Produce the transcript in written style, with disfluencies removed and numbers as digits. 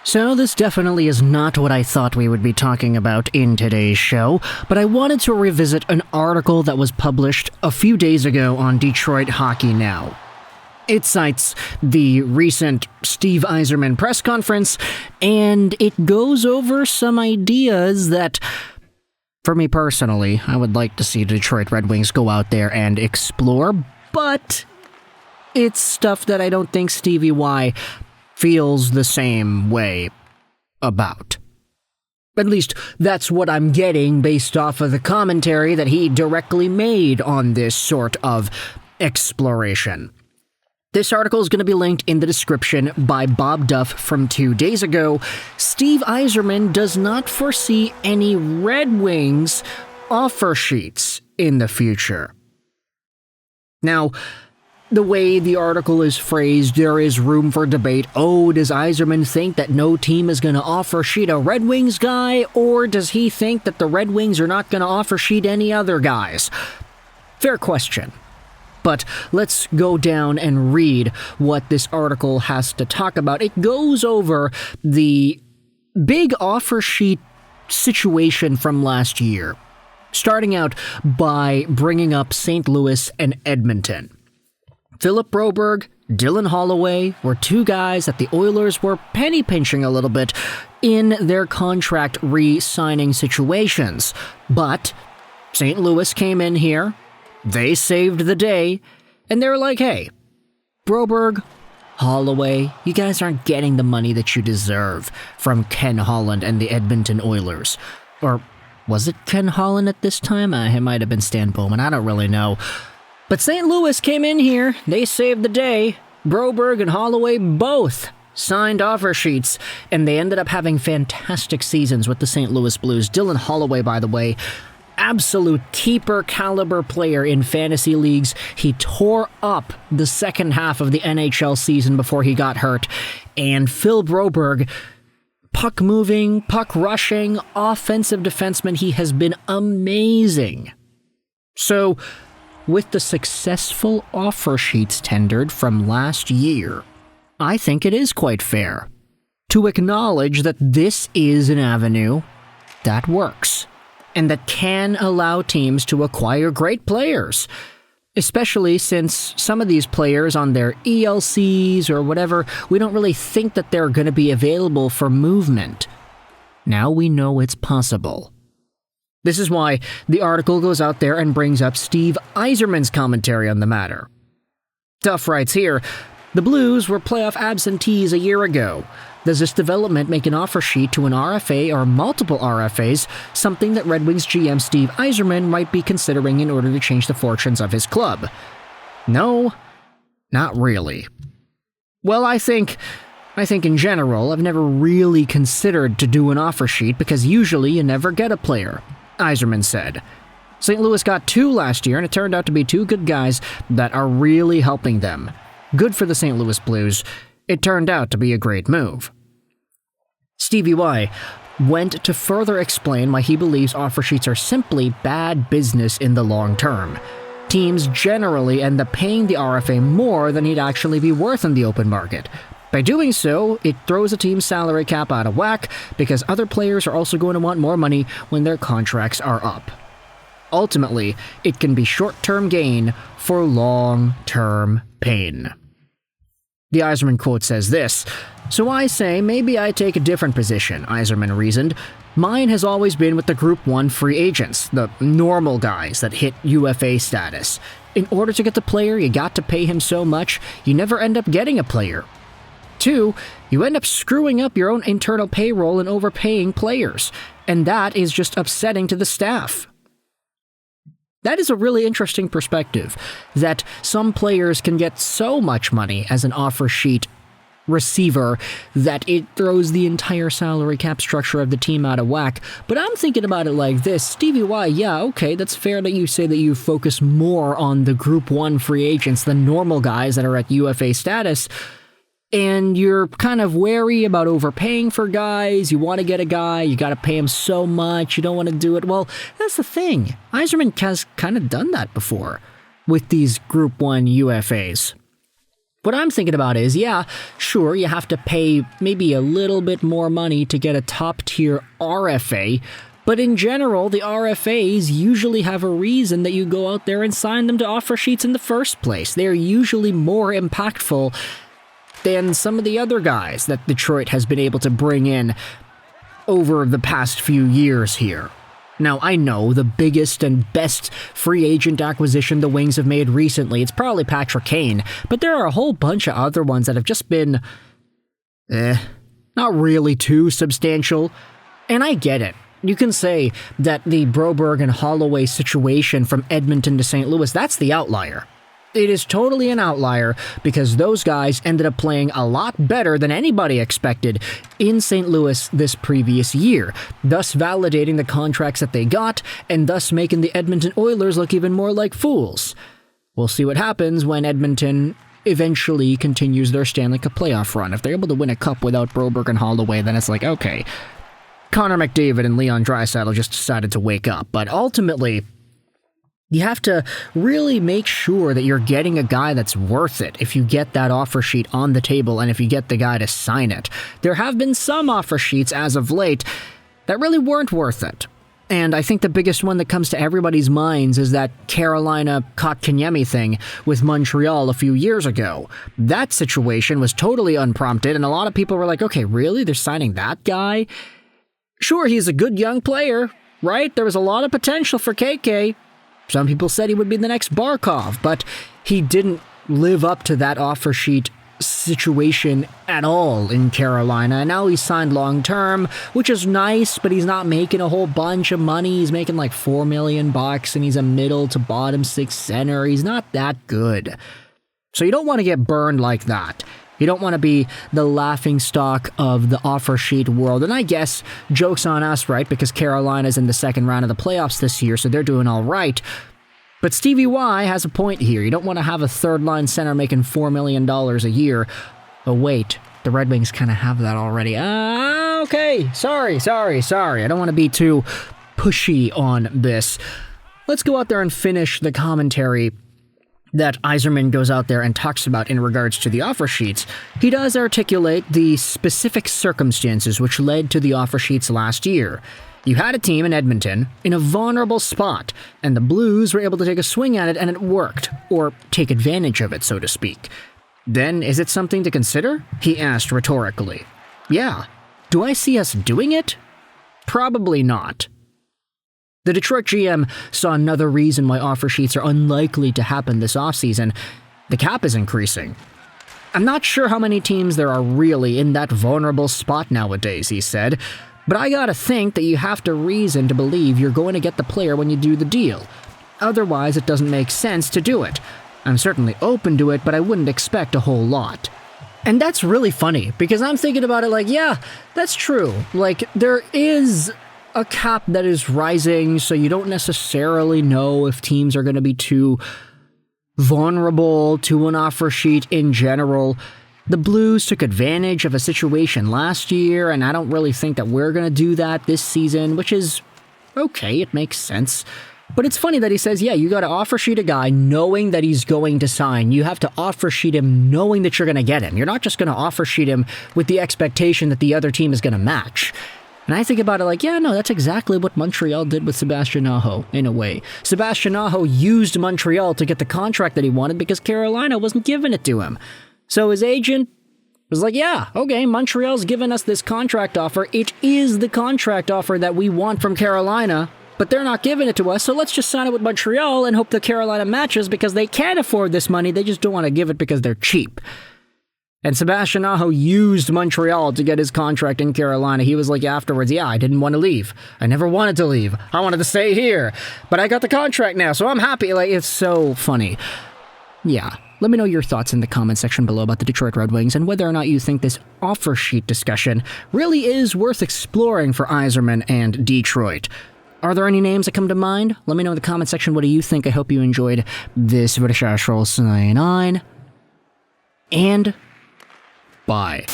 So this definitely is not what I thought we would be talking about in today's show, but I wanted to revisit an article that was published a few days ago on Detroit Hockey Now. It cites the recent Steve Yzerman press conference, and it goes over some ideas that, for me personally, I would like to see the Detroit Red Wings go out there and explore, but it's stuff that I don't think Stevie Y feels the same way about. At least, that's what I'm getting based off of the commentary that he directly made on this sort of exploration. This article is going to be linked in the description by Bob Duff from 2 days ago. Steve Yzerman does not foresee any Red Wings offer sheets in the future. Now, the way the article is phrased, there is room for debate. Oh, does Yzerman think that no team is going to offer sheet a Red Wings guy, or does he think that the Red Wings are not going to offer sheet any other guys? Fair question. But let's go down and read what this article has to talk about. It goes over the big offer sheet situation from last year, starting out by bringing up St. Louis and Edmonton. Philip Broberg, Dylan Holloway were two guys that the Oilers were penny pinching a little bit in their contract re-signing situations. But St. Louis came in here, they saved the day, and they were like, hey, Broberg, Holloway, you guys aren't getting the money that you deserve from Ken Holland and the Edmonton Oilers. Or was it Ken Holland at this time? It might have been Stan Bowman, I don't really know. But St. Louis came in here, they saved the day. Broberg and Holloway both signed offer sheets, and they ended up having fantastic seasons with the St. Louis Blues. Dylan Holloway, by the way, absolute keeper caliber player in fantasy leagues. He tore up the second half of the NHL season before he got hurt. And Phil Broberg, puck moving, puck rushing, offensive defenseman, he has been amazing. So, with the successful offer sheets tendered from last year, I think it is quite fair to acknowledge that this is an avenue that works and that can allow teams to acquire great players, especially since some of these players on their ELCs or whatever, we don't really think that they're going to be available for movement. Now we know it's possible. This is why the article goes out there and brings up Steve Yzerman's commentary on the matter. Duff writes here, the Blues were playoff absentees a year ago. Does this development make an offer sheet to an RFA or multiple RFAs something that Red Wings GM Steve Yzerman might be considering in order to change the fortunes of his club? No, not really. Well, I think in general, I've never really considered to do an offer sheet because usually you never get a player, Yzerman said. St. Louis got 2 last year, and it turned out to be 2 good guys that are really helping them. Good for the St. Louis Blues. It turned out to be a great move. Stevie Y went to further explain why he believes offer sheets are simply bad business in the long term. Teams generally end up paying the RFA more than he'd actually be worth in the open market. By doing so, it throws a team's salary cap out of whack because other players are also going to want more money when their contracts are up. Ultimately, it can be short-term gain for long-term pain. The Yzerman quote says this, so I say maybe I take a different position, Yzerman reasoned. Mine has always been with the Group 1 free agents, the normal guys that hit UFA status. In order to get the player, you got to pay him so much, you never end up getting a player. 2, you end up screwing up your own internal payroll and overpaying players, and that is just upsetting to the staff. That is a really interesting perspective, that some players can get so much money as an offer sheet receiver that it throws the entire salary cap structure of the team out of whack. But I'm thinking about it like this, Stevie Y, yeah, okay, that's fair that you say that you focus more on the Group 1 free agents than normal guys that are at UFA status, and you're kind of wary about overpaying for guys. You want to get a guy, you got to pay him so much, you don't want to do it. Well, that's the thing. Yzerman has kind of done that before with these Group 1 UFAs. What I'm thinking about is, yeah, sure, you have to pay maybe a little bit more money to get a top-tier RFA, but in general, the RFAs usually have a reason that you go out there and sign them to offer sheets in the first place. They're usually more impactful than some of the other guys that Detroit has been able to bring in over the past few years here. Now, I know the biggest and best free agent acquisition the Wings have made recently, it's probably Patrick Kane, but there are a whole bunch of other ones that have just been, not really too substantial. And I get it. You can say that the Broberg and Holloway situation from Edmonton to St. Louis, that's the outlier. It is totally an outlier because those guys ended up playing a lot better than anybody expected in St. Louis this previous year, thus validating the contracts that they got and thus making the Edmonton Oilers look even more like fools. We'll see what happens when Edmonton eventually continues their Stanley Cup playoff run. If they're able to win a cup without Broberg and Holloway, then it's like, okay, Connor McDavid and Leon Draisaitl just decided to wake up. But ultimately, you have to really make sure that you're getting a guy that's worth it if you get that offer sheet on the table and if you get the guy to sign it. There have been some offer sheets as of late that really weren't worth it. And I think the biggest one that comes to everybody's minds is that Carolina Kotkaniemi thing with Montreal a few years ago. That situation was totally unprompted, and a lot of people were like, okay, really? They're signing that guy? Sure, he's a good young player, right? There was a lot of potential for KK. Some people said he would be the next Barkov, but he didn't live up to that offer sheet situation at all in Carolina. And now he's signed long-term, which is nice, but he's not making a whole bunch of money. He's making like $4 million, and he's a middle to bottom six center. He's not that good. So you don't want to get burned like that. You don't want to be the laughingstock of the offer sheet world. And I guess joke's on us, right? Because Carolina's in the second round of the playoffs this year, so they're doing all right. But Stevie Y has a point here. You don't want to have a third-line center making $4 million a year. Oh, wait. The Red Wings kind of have that already. Okay. Sorry. I don't want to be too pushy on this. Let's go out there and finish the commentary that Yzerman goes out there and talks about in regards to the offer sheets. He does articulate the specific circumstances which led to the offer sheets last year. You had a team in Edmonton in a vulnerable spot, and the Blues were able to take a swing at it and it worked, or take advantage of it, so to speak. Then, is it something to consider? He asked rhetorically. Yeah. Do I see us doing it? Probably not. The Detroit GM saw another reason why offer sheets are unlikely to happen this offseason. The cap is increasing. I'm not sure how many teams there are really in that vulnerable spot nowadays, he said, but I gotta think that you have to reason to believe you're going to get the player when you do the deal. Otherwise, it doesn't make sense to do it. I'm certainly open to it, but I wouldn't expect a whole lot. And that's really funny, because I'm thinking about it like, yeah, that's true. Like, there is a cap that is rising, so you don't necessarily know if teams are going to be too vulnerable to an offer sheet in general. The Blues took advantage of a situation last year, and I don't really think that we're going to do that this season, which is okay, it makes sense. But it's funny that he says, yeah, you got to offer sheet a guy knowing that he's going to sign. You have to offer sheet him knowing that you're going to get him. You're not just going to offer sheet him with the expectation that the other team is going to match. And I think about it like, yeah, no, that's exactly what Montreal did with Sebastian Aho, in a way. Sebastian Aho used Montreal to get the contract that he wanted because Carolina wasn't giving it to him. So his agent was like, yeah, okay, Montreal's given us this contract offer. It is the contract offer that we want from Carolina, but they're not giving it to us, so let's just sign it with Montreal and hope that Carolina matches because they can't afford this money. They just don't want to give it because they're cheap. And Sebastian Aho used Montreal to get his contract in Carolina. He was like afterwards, yeah, I didn't want to leave. I never wanted to leave. I wanted to stay here. But I got the contract now, so I'm happy. Like, it's so funny. Yeah. Let me know your thoughts in the comment section below about the Detroit Red Wings and whether or not you think this offer sheet discussion really is worth exploring for Yzerman and Detroit. Are there any names that come to mind? Let me know in the comment section. What do you think? I hope you enjoyed this video. And bye.